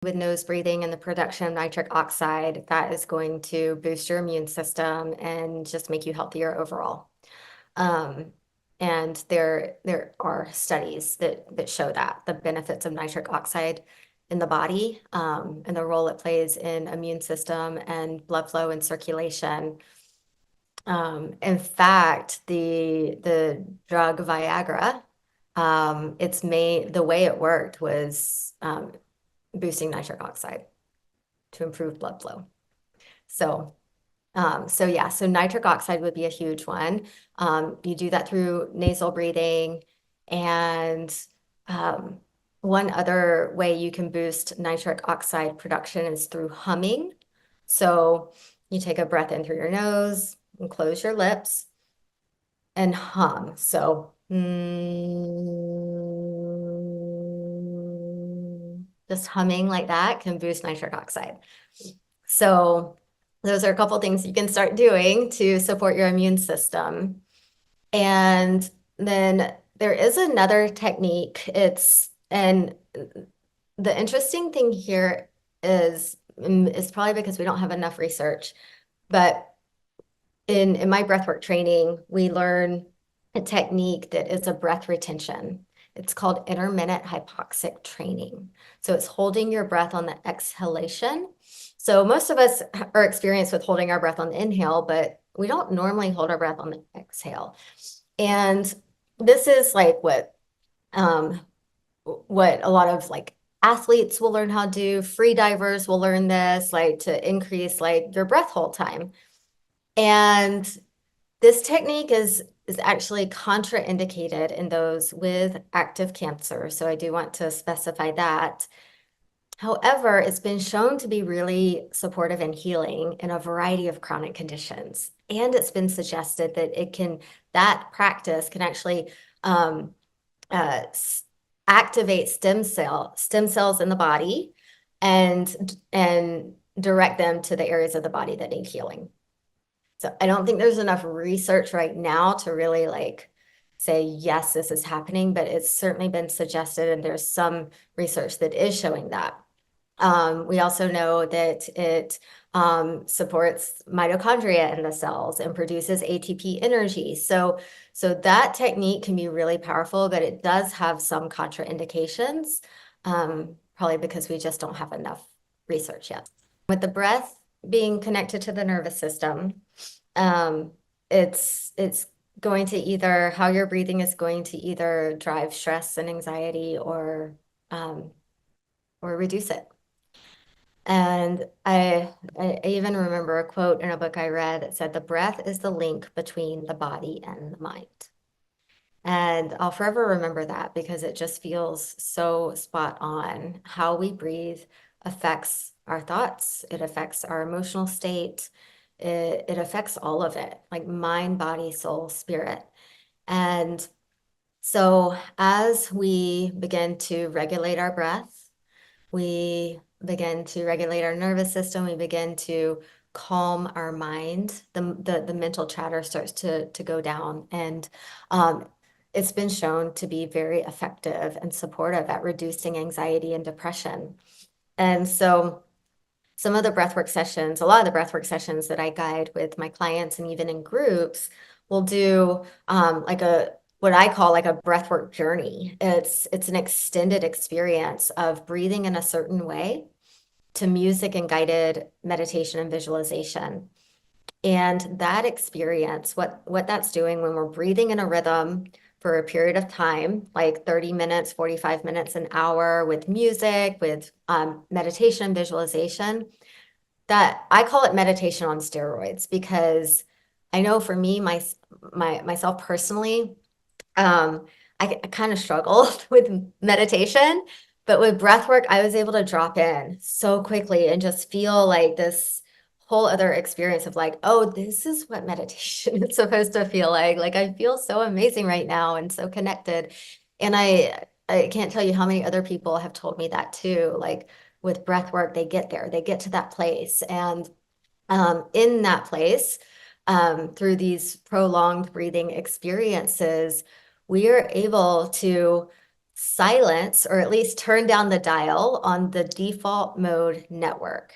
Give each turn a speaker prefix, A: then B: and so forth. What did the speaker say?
A: with nose breathing and the production of nitric oxide, that is going to boost your immune system and just make you healthier overall. Um, and there are studies that show that the benefits of nitric oxide in the body, and the role it plays in immune system and blood flow and circulation. In fact, the drug Viagra, the way it worked was boosting nitric oxide to improve blood flow. So, so nitric oxide would be a huge one. You do that through nasal breathing, and um, one other way you can boost nitric oxide production is through humming. So you take a breath in through your nose and close your lips and hum. So just humming like that can boost nitric oxide. So those are a couple things you can start doing to support your immune system. And then there is another technique. And the interesting thing here is probably because we don't have enough research, but in my breathwork training, we learn a technique that is a breath retention. It's called intermittent hypoxic training. So it's holding your breath on the exhalation. So most of us are experienced with holding our breath on the inhale, but we don't normally hold our breath on the exhale. And this is like what a lot of like athletes will learn how to do. Free divers will learn this, like to increase like your breath hold time. And this technique is actually contraindicated in those with active cancer. So I do want to specify that. However, it's been shown to be really supportive and healing in a variety of chronic conditions. And it's been suggested that practice can actually uh, activate stem cells in the body and direct them to the areas of the body that need healing. So I don't think there's enough research right now to really like say, yes, this is happening, but it's certainly been suggested, and there's some research that is showing that. We also know that it supports mitochondria in the cells and produces ATP energy. So that technique can be really powerful, but it does have some contraindications, probably because we just don't have enough research yet. With the breath being connected to the nervous system, um, it's going to either, how you're breathing is going to either drive stress and anxiety or reduce it. And I even remember a quote in a book I read that said, "The breath is the link between the body and the mind." And I'll forever remember that because it just feels so spot on. How we breathe affects our thoughts, it affects our emotional state, it affects all of it, like mind, body, soul, spirit. And so as we begin to regulate our breath, we begin to regulate our nervous system, we begin to calm our mind, the mental chatter starts to go down. And it's been shown to be very effective and supportive at reducing anxiety and depression. And so some of the breathwork sessions, a lot of the breathwork sessions that I guide with my clients and even in groups will do like what I call like a breathwork journey. It's an extended experience of breathing in a certain way to music and guided meditation and visualization. And that experience, what that's doing when we're breathing in a rhythm for a period of time, like 30 minutes, 45 minutes, an hour with music, with meditation and visualization, that I call it meditation on steroids because I know for me, myself personally, I kind of struggled with meditation, but with breath work, I was able to drop in so quickly and just feel like this whole other experience of like, oh, this is what meditation is supposed to feel like. Like I feel so amazing right now and so connected. And I can't tell you how many other people have told me that too. Like with breath work, they get there, they get to that place. And in that place, through these prolonged breathing experiences, we are able to silence or at least turn down the dial on the default mode network.